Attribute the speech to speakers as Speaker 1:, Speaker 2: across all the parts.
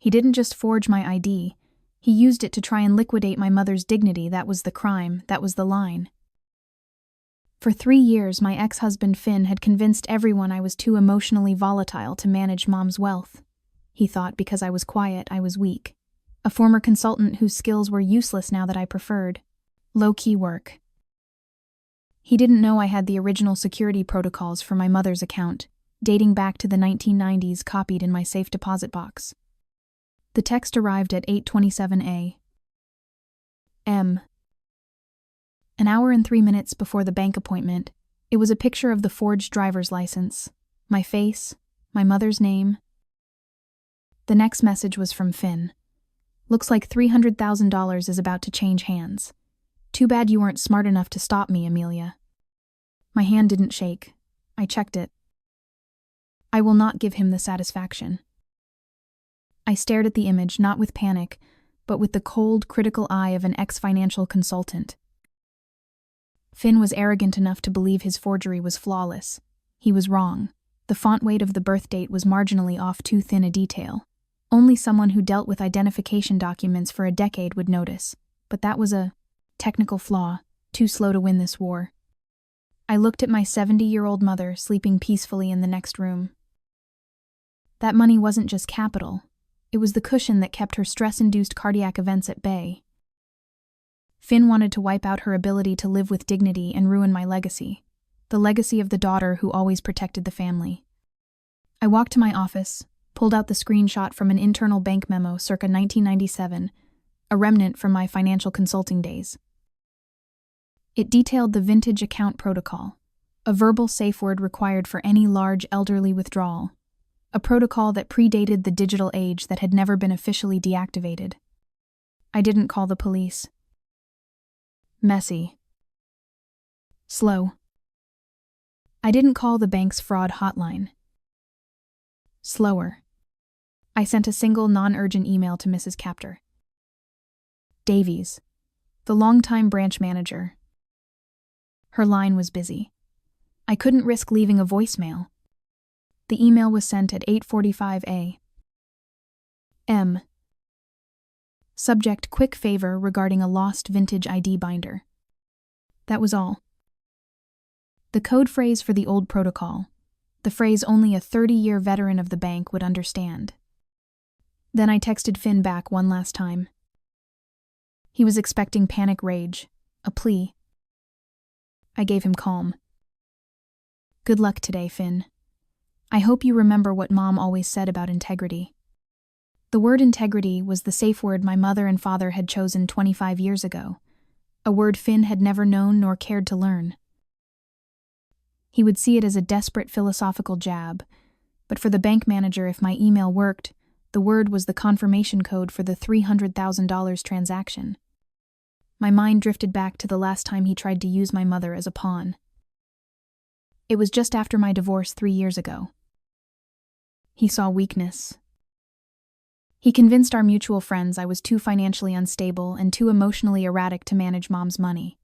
Speaker 1: He didn't just forge my ID. He used it to try and liquidate my mother's dignity. That was the crime. That was the line. For 3 years, my ex-husband Finn had convinced everyone I was too emotionally volatile to manage Mom's wealth. He thought because I was quiet, I was weak. A former consultant whose skills were useless now that I preferred low-key work. He didn't know I had the original security protocols for my mother's account, dating back to the 1990s, copied in my safe deposit box. The text arrived at 8:27 a.m. An hour and 3 minutes before the bank appointment. It was a picture of the forged driver's license, my face, my mother's name. The next message was from Finn. Looks like $300,000 is about to change hands. Too bad you weren't smart enough to stop me, Amelia. My hand didn't shake. I checked it. I will not give him the satisfaction. I stared at the image, not with panic, but with the cold, critical eye of an ex-financial consultant. Finn was arrogant enough to believe his forgery was flawless. He was wrong. The font weight of the birth date was marginally off too thin a detail. Only someone who dealt with identification documents for a decade would notice, but that was a technical flaw, too slow to win this war. I looked at my 70-year-old mother sleeping peacefully in the next room. That money wasn't just capital. It was the cushion that kept her stress-induced cardiac events at bay. Finn wanted to wipe out her ability to live with dignity and ruin my legacy, the legacy of the daughter who always protected the family. I walked to my office, pulled out the screenshot from an internal bank memo circa 1997, a remnant from my financial consulting days. It detailed the vintage account protocol, a verbal safe word required for any large elderly withdrawal, a protocol that predated the digital age that had never been officially deactivated. I didn't call the police. Messy. Slow. I didn't call the bank's fraud hotline. Slower. I sent a single non-urgent email to Mrs. Captor. Davies, the longtime branch manager. Her line was busy. I couldn't risk leaving a voicemail. The email was sent at 8:45 a.m. Subject: quick favor regarding a lost vintage ID binder. That was all. The code phrase for the old protocol, the phrase only a 30-year veteran of the bank would understand. Then I texted Finn back one last time. He was expecting panic rage, a plea. I gave him calm. Good luck today, Finn. I hope you remember what Mom always said about integrity. The word integrity was the safe word my mother and father had chosen 25 years ago, a word Finn had never known nor cared to learn. He would see it as a desperate philosophical jab, but for the bank manager, if my email worked, the word was the confirmation code for the $300,000 transaction. My mind drifted back to the last time he tried to use my mother as a pawn. It was just after my divorce 3 years ago. He saw weakness. He convinced our mutual friends I was too financially unstable and too emotionally erratic to manage Mom's money.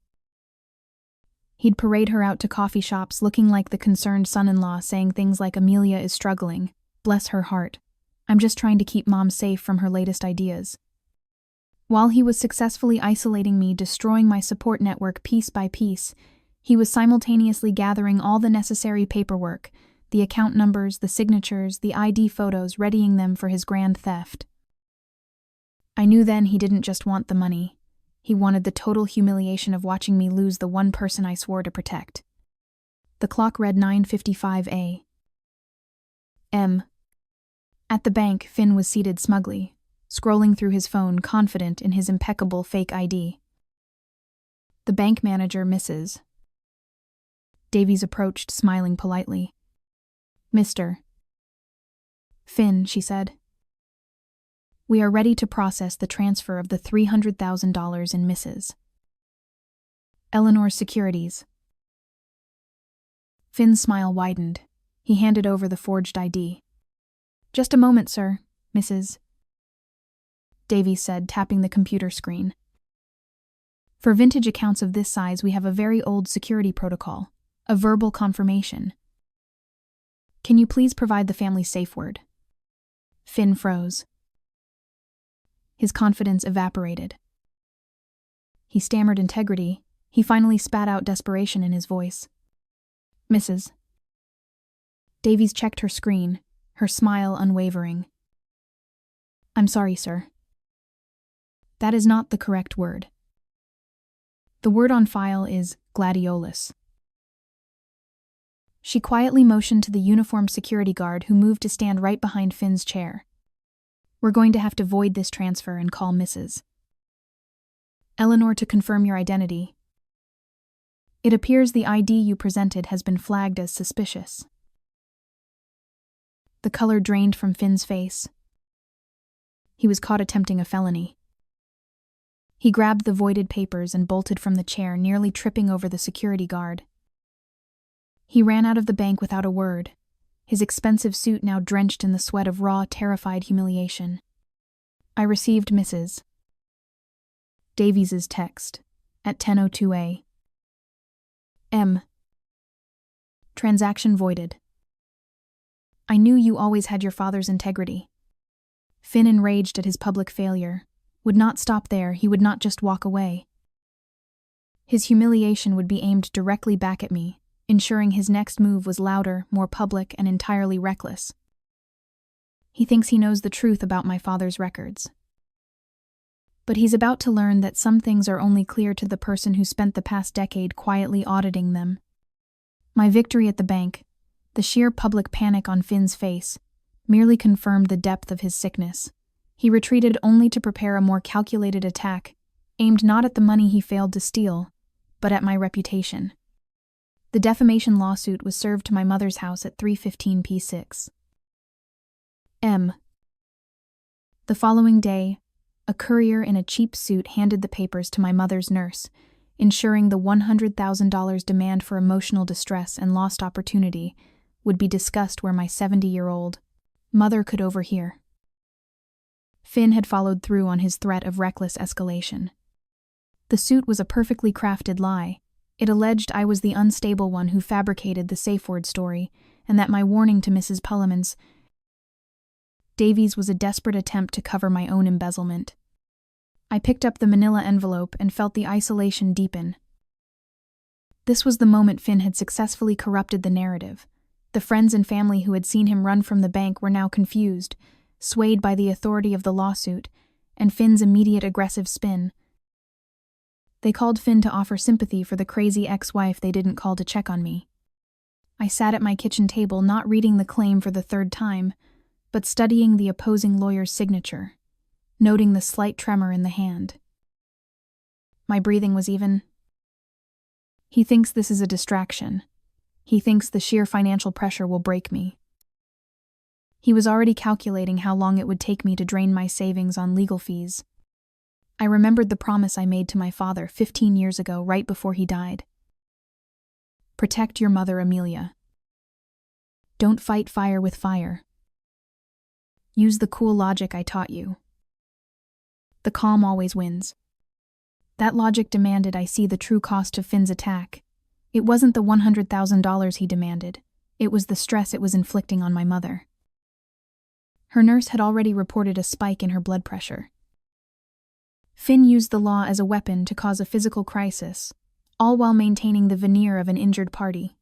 Speaker 1: He'd parade her out to coffee shops looking like the concerned son-in-law, saying things like, "Amelia is struggling. Bless her heart. I'm just trying to keep Mom safe from her latest ideas." While he was successfully isolating me, destroying my support network piece by piece, he was simultaneously gathering all the necessary paperwork, the account numbers, the signatures, the ID photos, readying them for his grand theft. I knew then he didn't just want the money. He wanted the total humiliation of watching me lose the one person I swore to protect. The clock read 9:55 a.m. At the bank, Finn was seated smugly, scrolling through his phone, confident in his impeccable fake ID. The bank manager, Mrs. Davies, approached, smiling politely. "Mr. Finn," she said. "We are ready to process the transfer of the $300,000 in Mrs. Eleanor's securities." Finn's smile widened. He handed over the forged ID. "Just a moment, sir," Mrs. Davies said, tapping the computer screen. "For vintage accounts of this size, we have a very old security protocol, a verbal confirmation. Can you please provide the family safe word?" Finn froze. His confidence evaporated. He stammered integrity. He finally spat out desperation in his voice. "Mrs." Davies checked her screen, her smile unwavering. "I'm sorry, sir. That is not the correct word. The word on file is gladiolus." She quietly motioned to the uniformed security guard who moved to stand right behind Finn's chair. "We're going to have to void this transfer and call Mrs. Eleanor to confirm your identity. It appears the ID you presented has been flagged as suspicious." The color drained from Finn's face. He was caught attempting a felony. He grabbed the voided papers and bolted from the chair, nearly tripping over the security guard. He ran out of the bank without a word, his expensive suit now drenched in the sweat of raw, terrified humiliation. I received Mrs. Davies's text at 10:02 a.m. Transaction voided. I knew you always had your father's integrity. Finn, enraged at his public failure, would not stop there. He would not just walk away. His humiliation would be aimed directly back at me, ensuring his next move was louder, more public, and entirely reckless. He thinks he knows the truth about my father's records. But he's about to learn that some things are only clear to the person who spent the past decade quietly auditing them. My victory at the bank, the sheer public panic on Finn's face, merely confirmed the depth of his sickness. He retreated only to prepare a more calculated attack, aimed not at the money he failed to steal, but at my reputation. The defamation lawsuit was served to my mother's house at 3:15 p.m. The following day, a courier in a cheap suit handed the papers to my mother's nurse, ensuring the $100,000 demand for emotional distress and lost opportunity would be discussed where my 70-year-old mother could overhear. Finn had followed through on his threat of reckless escalation. The suit was a perfectly crafted lie. It alleged I was the unstable one who fabricated the safe word story, and that my warning to Mrs. Pullman's Davies was a desperate attempt to cover my own embezzlement. I picked up the manila envelope and felt the isolation deepen. This was the moment Finn had successfully corrupted the narrative. The friends and family who had seen him run from the bank were now confused, swayed by the authority of the lawsuit, and Finn's immediate aggressive spin. They called Finn to offer sympathy for the crazy ex-wife they didn't call to check on me. I sat at my kitchen table, not reading the claim for the third time, but studying the opposing lawyer's signature, noting the slight tremor in the hand. My breathing was even. He thinks this is a distraction. He thinks the sheer financial pressure will break me. He was already calculating how long it would take me to drain my savings on legal fees. I remembered the promise I made to my father 15 years ago, right before he died. Protect your mother, Amelia. Don't fight fire with fire. Use the cool logic I taught you. The calm always wins. That logic demanded I see the true cost of Finn's attack. It wasn't the $100,000 he demanded. It was the stress it was inflicting on my mother. Her nurse had already reported a spike in her blood pressure. Finn used the law as a weapon to cause a physical crisis, all while maintaining the veneer of an injured party.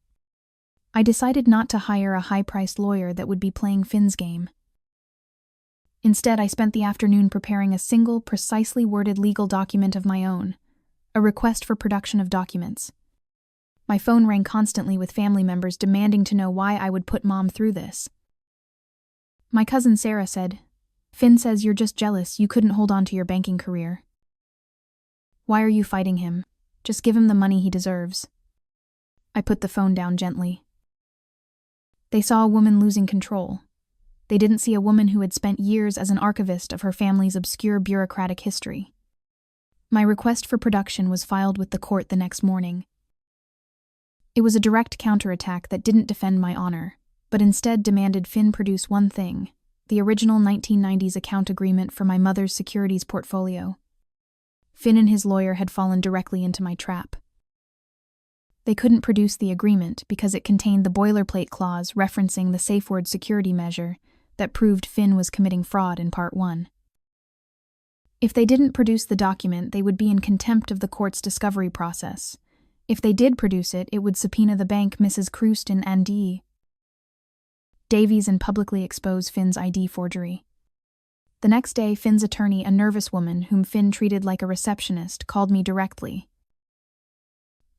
Speaker 1: I decided not to hire a high-priced lawyer that would be playing Finn's game. Instead, I spent the afternoon preparing a single, precisely worded legal document of my own, a request for production of documents. My phone rang constantly with family members demanding to know why I would put Mom through this. My cousin Sarah said, "Finn says you're just jealous you couldn't hold on to your banking career. Why are you fighting him? Just give him the money he deserves." I put the phone down gently. They saw a woman losing control. They didn't see a woman who had spent years as an archivist of her family's obscure bureaucratic history. My request for production was filed with the court the next morning. It was a direct counterattack that didn't defend my honor, but instead demanded Finn produce one thing: the original 1990s account agreement for my mother's securities portfolio. Finn and his lawyer had fallen directly into my trap. They couldn't produce the agreement because it contained the boilerplate clause referencing the safe word security measure that proved Finn was committing fraud in Part 1. If they didn't produce the document, they would be in contempt of the court's discovery process. If they did produce it, it would subpoena the bank Mrs. Kruston and D. Davies and publicly expose Finn's ID forgery. The next day, Finn's attorney, a nervous woman whom Finn treated like a receptionist, called me directly.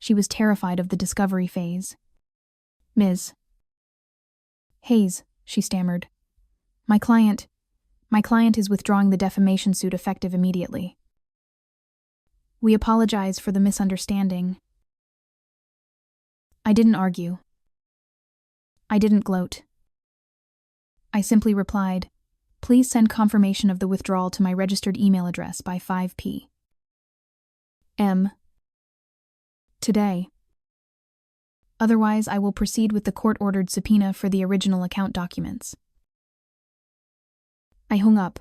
Speaker 1: She was terrified of the discovery phase. "Ms. Hayes," she stammered. My client is withdrawing the defamation suit effective immediately. We apologize for the misunderstanding." I didn't argue. I didn't gloat. I simply replied, "Please send confirmation of the withdrawal to my registered email address by 5 p.m. today. Otherwise, I will proceed with the court-ordered subpoena for the original account documents." I hung up.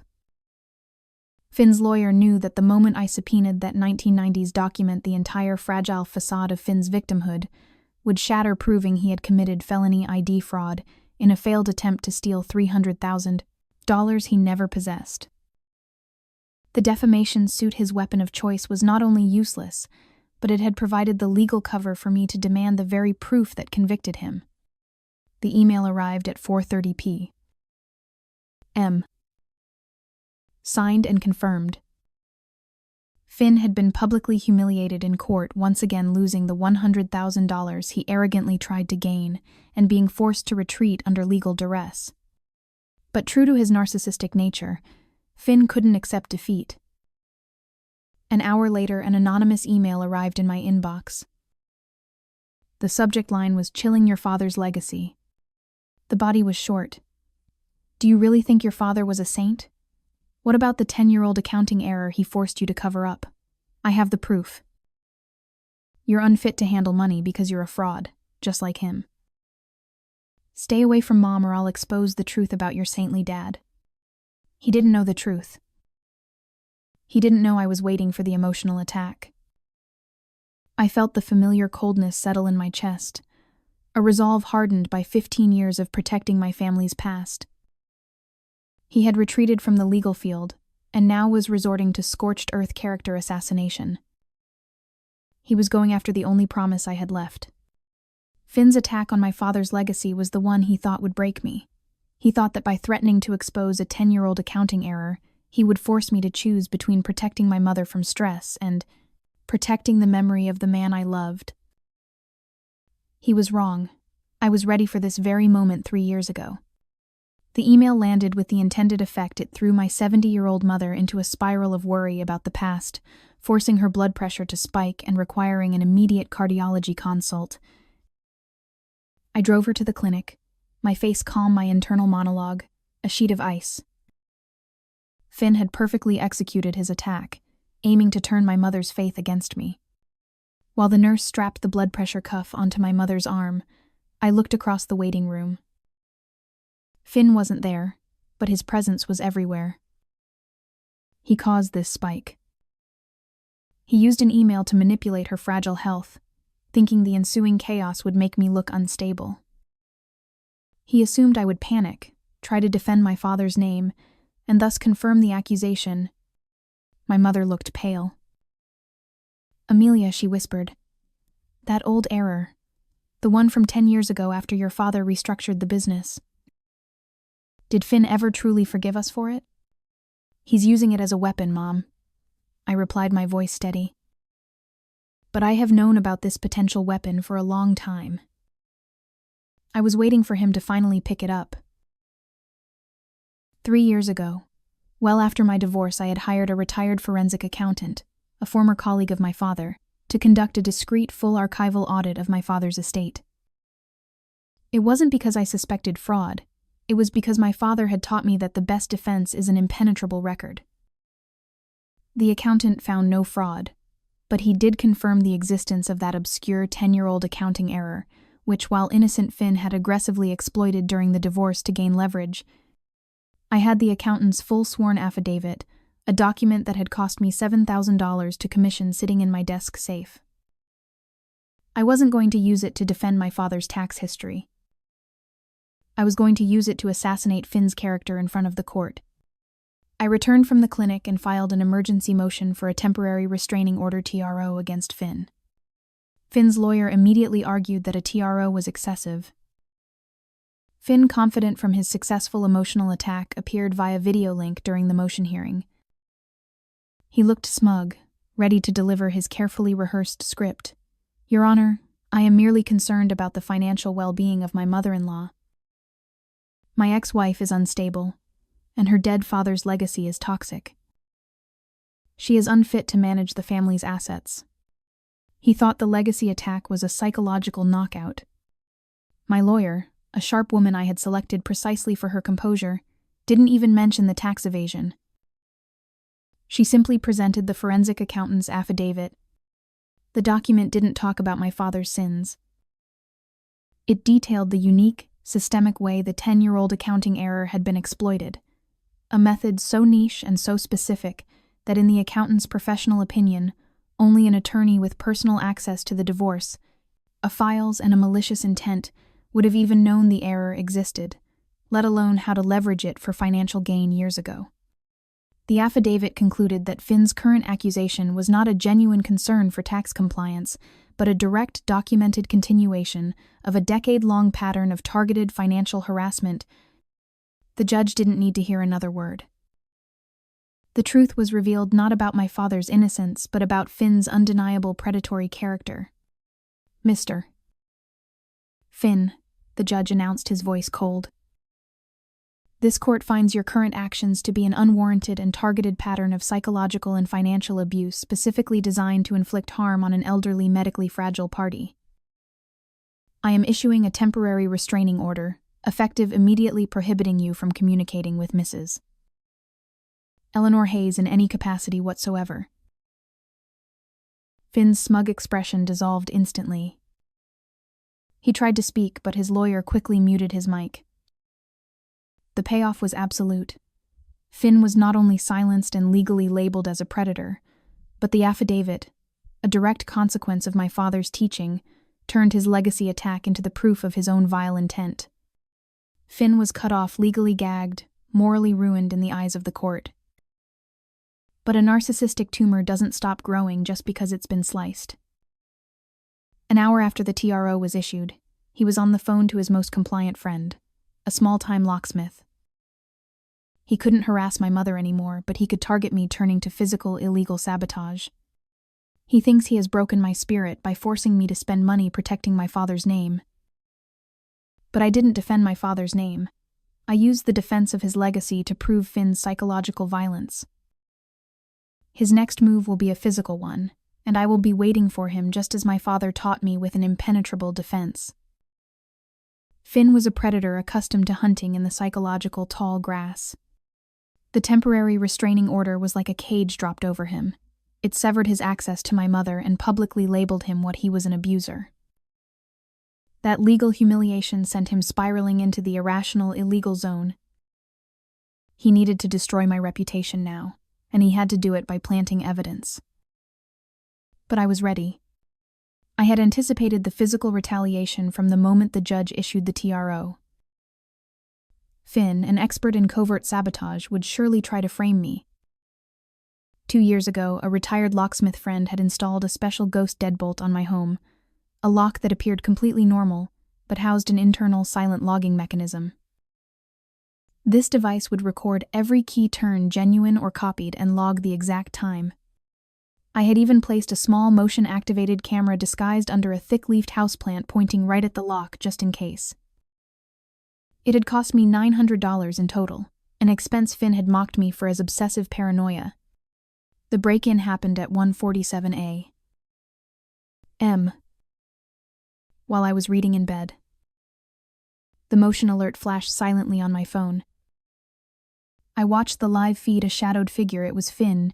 Speaker 1: Finn's lawyer knew that the moment I subpoenaed that 1990s document, the entire fragile facade of Finn's victimhood would shatter, proving he had committed felony ID fraud in a failed attempt to steal $300,000 he never possessed. The defamation suit, his weapon of choice, was not only useless, but it had provided the legal cover for me to demand the very proof that convicted him. The email arrived at 4:30 p.m. Signed and confirmed. Finn had been publicly humiliated in court, once again losing the $100,000 he arrogantly tried to gain and being forced to retreat under legal duress. But true to his narcissistic nature, Finn couldn't accept defeat. An hour later, an anonymous email arrived in my inbox. The subject line was "Chilling your father's legacy." The body was short. "Do you really think your father was a saint? What about the 10-year-old accounting error he forced you to cover up? I have the proof. You're unfit to handle money because you're a fraud, just like him. Stay away from Mom or I'll expose the truth about your saintly dad." He didn't know the truth. He didn't know I was waiting for the emotional attack. I felt the familiar coldness settle in my chest, a resolve hardened by 15 years of protecting my family's past. He had retreated from the legal field, and now was resorting to scorched earth character assassination. He was going after the only promise I had left. Finn's attack on my father's legacy was the one he thought would break me. He thought that by threatening to expose a 10-year-old accounting error, he would force me to choose between protecting my mother from stress and protecting the memory of the man I loved. He was wrong. I was ready for this very moment 3 years ago. The email landed with the intended effect. It threw my 70-year-old mother into a spiral of worry about the past, forcing her blood pressure to spike and requiring an immediate cardiology consult. I drove her to the clinic, my face calm, my internal monologue, a sheet of ice. Finn had perfectly executed his attack, aiming to turn my mother's faith against me. While the nurse strapped the blood pressure cuff onto my mother's arm, I looked across the waiting room. Finn wasn't there, but his presence was everywhere. He caused this spike. He used an email to manipulate her fragile health, thinking the ensuing chaos would make me look unstable. He assumed I would panic, try to defend my father's name, and thus confirm the accusation. My mother looked pale. "Amelia," she whispered. "That old error, the one from 10 years ago after your father restructured the business. Did Finn ever truly forgive us for it?" "He's using it as a weapon, Mom," I replied, my voice steady. "But I have known about this potential weapon for a long time. I was waiting for him to finally pick it up. 3 years ago, well after my divorce, I had hired a retired forensic accountant, a former colleague of my father, to conduct a discreet full archival audit of my father's estate. It wasn't because I suspected fraud. It was because my father had taught me that the best defense is an impenetrable record. The accountant found no fraud, but he did confirm the existence of that obscure 10-year-old accounting error, which, while innocent Finn had aggressively exploited during the divorce to gain leverage. I had the accountant's full sworn affidavit, a document that had cost me $7,000 to commission, sitting in my desk safe. I wasn't going to use it to defend my father's tax history. I was going to use it to assassinate Finn's character in front of the court. I returned from the clinic and filed an emergency motion for a temporary restraining order TRO against Finn. Finn's lawyer immediately argued that a TRO was excessive. Finn, confident from his successful emotional attack, appeared via video link during the motion hearing. He looked smug, ready to deliver his carefully rehearsed script. "Your Honor, I am merely concerned about the financial well-being of my mother-in-law. My ex-wife is unstable, and her dead father's legacy is toxic. She is unfit to manage the family's assets." He thought the legacy attack was a psychological knockout. My lawyer, a sharp woman I had selected precisely for her composure, didn't even mention the tax evasion. She simply presented the forensic accountant's affidavit. The document didn't talk about my father's sins. It detailed the unique, systemic way the 10-year-old accounting error had been exploited, a method so niche and so specific that in the accountant's professional opinion, only an attorney with personal access to the divorce, files and a malicious intent would have even known the error existed, let alone how to leverage it for financial gain years ago. The affidavit concluded that Finn's current accusation was not a genuine concern for tax compliance, but a direct documented continuation of a decade-long pattern of targeted financial harassment. The judge didn't need to hear another word. The truth was revealed not about my father's innocence, but about Finn's undeniable predatory character. "Mr. Finn," the judge announced, his voice cold. "This court finds your current actions to be an unwarranted and targeted pattern of psychological and financial abuse specifically designed to inflict harm on an elderly, medically fragile party. I am issuing a temporary restraining order, effective immediately prohibiting you from communicating with Mrs. Eleanor Hayes in any capacity whatsoever." Finn's smug expression dissolved instantly. He tried to speak, but his lawyer quickly muted his mic. The payoff was absolute. Finn was not only silenced and legally labeled as a predator, but the affidavit, a direct consequence of my father's teaching, turned his legacy attack into the proof of his own vile intent. Finn was cut off, legally gagged, morally ruined in the eyes of the court. But a narcissistic tumor doesn't stop growing just because it's been sliced. An hour after the TRO was issued, he was on the phone to his most compliant friend, a small-time locksmith. He couldn't harass my mother anymore, but he could target me, turning to physical, illegal sabotage. He thinks he has broken my spirit by forcing me to spend money protecting my father's name. But I didn't defend my father's name. I used the defense of his legacy to prove Finn's psychological violence. His next move will be a physical one, and I will be waiting for him just as my father taught me, with an impenetrable defense. Finn was a predator accustomed to hunting in the psychological tall grass. The temporary restraining order was like a cage dropped over him. It severed his access to my mother and publicly labeled him what he was, an abuser. That legal humiliation sent him spiraling into the irrational, illegal zone. He needed to destroy my reputation now, and he had to do it by planting evidence. But I was ready. I had anticipated the physical retaliation from the moment the judge issued the TRO. Finn, an expert in covert sabotage, would surely try to frame me. 2 years ago, a retired locksmith friend had installed a special ghost deadbolt on my home, a lock that appeared completely normal, but housed an internal silent logging mechanism. This device would record every key turn, genuine or copied, and log the exact time. I had even placed a small motion-activated camera disguised under a thick-leafed houseplant pointing right at the lock, just in case. It had cost me $900 in total, an expense Finn had mocked me for as obsessive paranoia. The break-in happened at 1:47 a.m. while I was reading in bed. The motion alert flashed silently on my phone. I watched the live feed, a shadowed figure, it was Finn,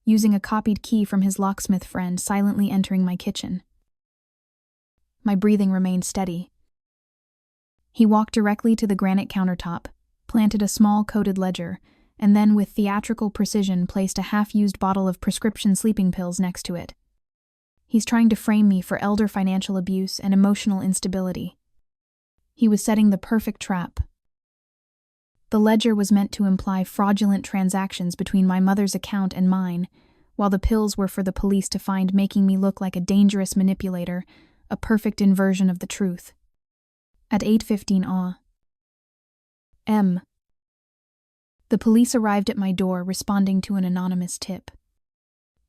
Speaker 1: using a copied key from his locksmith friend, silently entering my kitchen. My breathing remained steady. He walked directly to the granite countertop, planted a small coded ledger, and then with theatrical precision placed a half-used bottle of prescription sleeping pills next to it. He's trying to frame me for elder financial abuse and emotional instability. He was setting the perfect trap. The ledger was meant to imply fraudulent transactions between my mother's account and mine, while the pills were for the police to find, making me look like a dangerous manipulator, a perfect inversion of the truth. At 8:15 a.m., the police arrived at my door responding to an anonymous tip.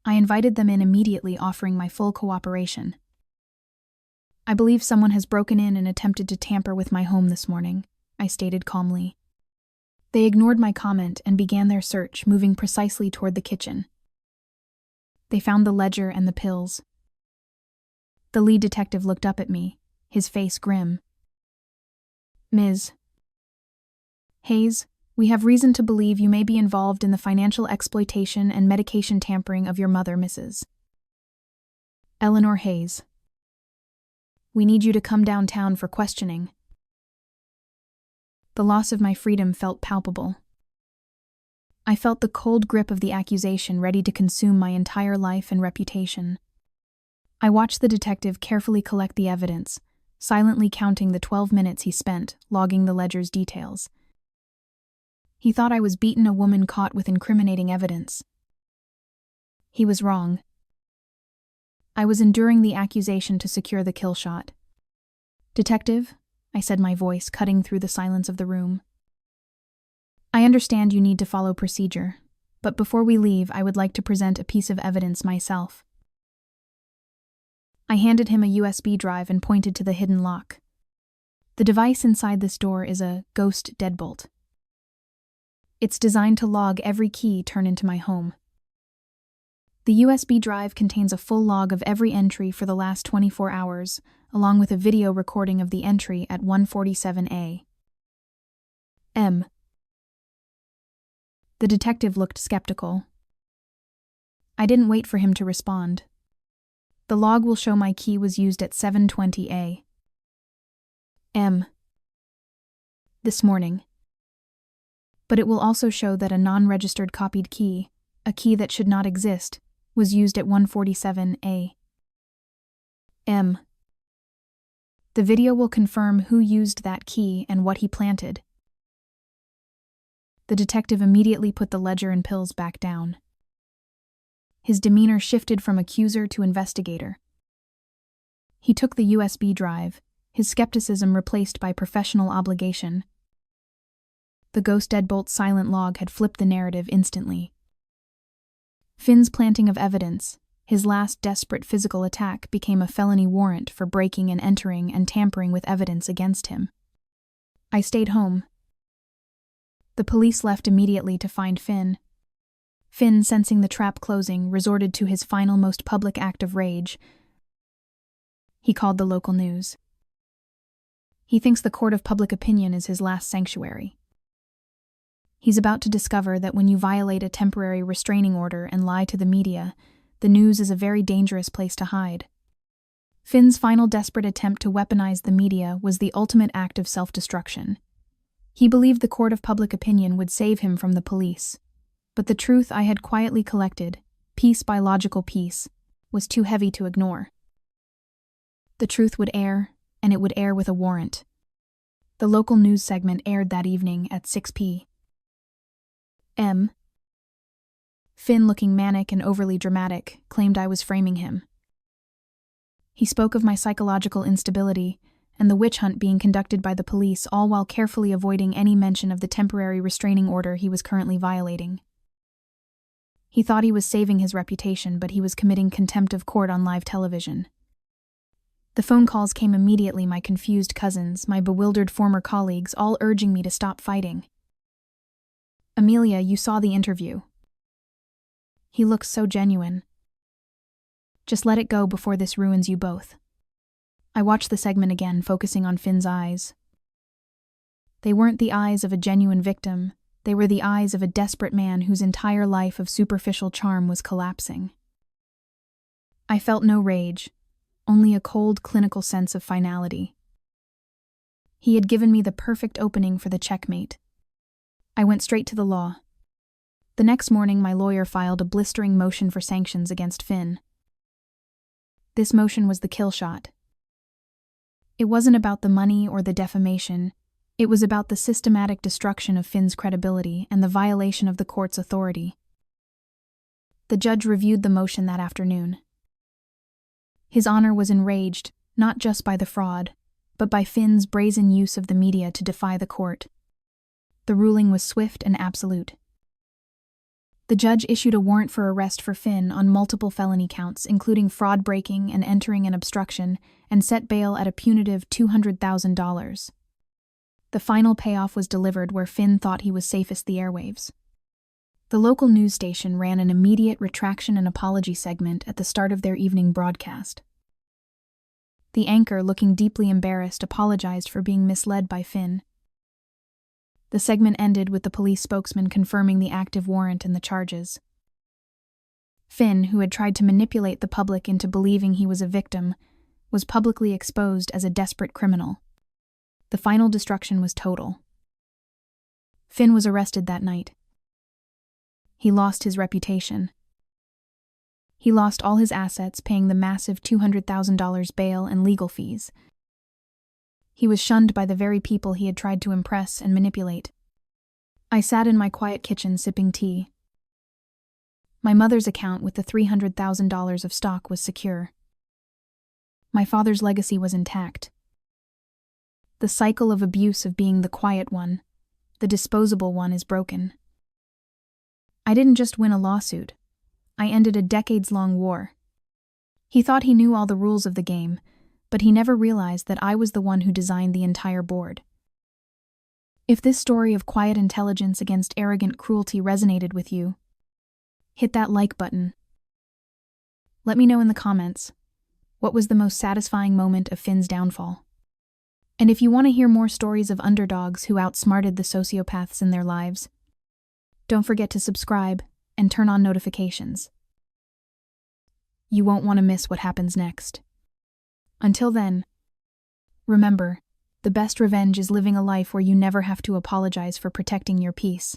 Speaker 1: I invited them in immediately, offering my full cooperation. "I believe someone has broken in and attempted to tamper with my home this morning," I stated calmly. They ignored my comment and began their search, moving precisely toward the kitchen. They found the ledger and the pills. The lead detective looked up at me, his face grim. "Ms. Hayes, we have reason to believe you may be involved in the financial exploitation and medication tampering of your mother, Mrs. Eleanor Hayes. We need you to come downtown for questioning." The loss of my freedom felt palpable. I felt the cold grip of the accusation ready to consume my entire life and reputation. I watched the detective carefully collect the evidence, silently counting the 12 minutes he spent logging the ledger's details. He thought I was beaten, a woman caught with incriminating evidence. He was wrong. I was enduring the accusation to secure the kill shot. "Detective," I said, my voice cutting through the silence of the room. "I understand you need to follow procedure, but before we leave, I would like to present a piece of evidence myself." I handed him a USB drive and pointed to the hidden lock. "The device inside this door is a ghost deadbolt. It's designed to log every key turn into my home. The USB drive contains a full log of every entry for the last 24 hours, along with a video recording of the entry at 1:47 a.m. The detective looked skeptical. I didn't wait for him to respond. "The log will show my key was used at 7:20 a.m. this morning. But it will also show that a non-registered copied key, a key that should not exist, was used at 1:47 a.m. The video will confirm who used that key and what he planted." The detective immediately put the ledger and pills back down. His demeanor shifted from accuser to investigator. He took the USB drive, his skepticism replaced by professional obligation. The ghost deadbolt silent log had flipped the narrative instantly. Finn's planting of evidence, his last desperate physical attack, became a felony warrant for breaking and entering and tampering with evidence against him. I stayed home. The police left immediately to find Finn. Finn, sensing the trap closing, resorted to his final, most public act of rage. He called the local news. He thinks the court of public opinion is his last sanctuary. He's about to discover that when you violate a temporary restraining order and lie to the media, the news is a very dangerous place to hide. Finn's final desperate attempt to weaponize the media was the ultimate act of self-destruction. He believed the court of public opinion would save him from the police. But the truth I had quietly collected, piece by logical piece, was too heavy to ignore. The truth would air, and it would air with a warrant. The local news segment aired that evening at 6 p.m. Finn, looking manic and overly dramatic, claimed I was framing him. He spoke of my psychological instability and the witch hunt being conducted by the police, all while carefully avoiding any mention of the temporary restraining order he was currently violating. He thought he was saving his reputation, but he was committing contempt of court on live television. The phone calls came immediately, my confused cousins, my bewildered former colleagues, all urging me to stop fighting. "Amelia, you saw the interview. He looks so genuine. Just let it go before this ruins you both." I watched the segment again, focusing on Finn's eyes. They weren't the eyes of a genuine victim. They were the eyes of a desperate man whose entire life of superficial charm was collapsing. I felt no rage, only a cold, clinical sense of finality. He had given me the perfect opening for the checkmate. I went straight to the law. The next morning, my lawyer filed a blistering motion for sanctions against Finn. This motion was the kill shot. It wasn't about the money or the defamation. It was about the systematic destruction of Finn's credibility and the violation of the court's authority. The judge reviewed the motion that afternoon. His Honor was enraged, not just by the fraud, but by Finn's brazen use of the media to defy the court. The ruling was swift and absolute. The judge issued a warrant for arrest for Finn on multiple felony counts, including fraud breaking and entering an obstruction, and set bail at a punitive $200,000. The final payoff was delivered where Finn thought he was safest the airwaves. The local news station ran an immediate retraction and apology segment at the start of their evening broadcast. The anchor, looking deeply embarrassed, apologized for being misled by Finn. The segment ended with the police spokesman confirming the active warrant and the charges. Finn, who had tried to manipulate the public into believing he was a victim, was publicly exposed as a desperate criminal. The final destruction was total. Finn was arrested that night. He lost his reputation. He lost all his assets, paying the massive $200,000 bail and legal fees. He was shunned by the very people he had tried to impress and manipulate. I sat in my quiet kitchen sipping tea. My mother's account with the $300,000 of stock was secure. My father's legacy was intact. The cycle of abuse of being the quiet one, the disposable one, is broken. I didn't just win a lawsuit. I ended a decades-long war. He thought he knew all the rules of the game, but he never realized that I was the one who designed the entire board. If this story of quiet intelligence against arrogant cruelty resonated with you, hit that like button. Let me know in the comments, what was the most satisfying moment of Finn's downfall? And if you want to hear more stories of underdogs who outsmarted the sociopaths in their lives, don't forget to subscribe and turn on notifications. You won't want to miss what happens next. Until then, remember, the best revenge is living a life where you never have to apologize for protecting your peace.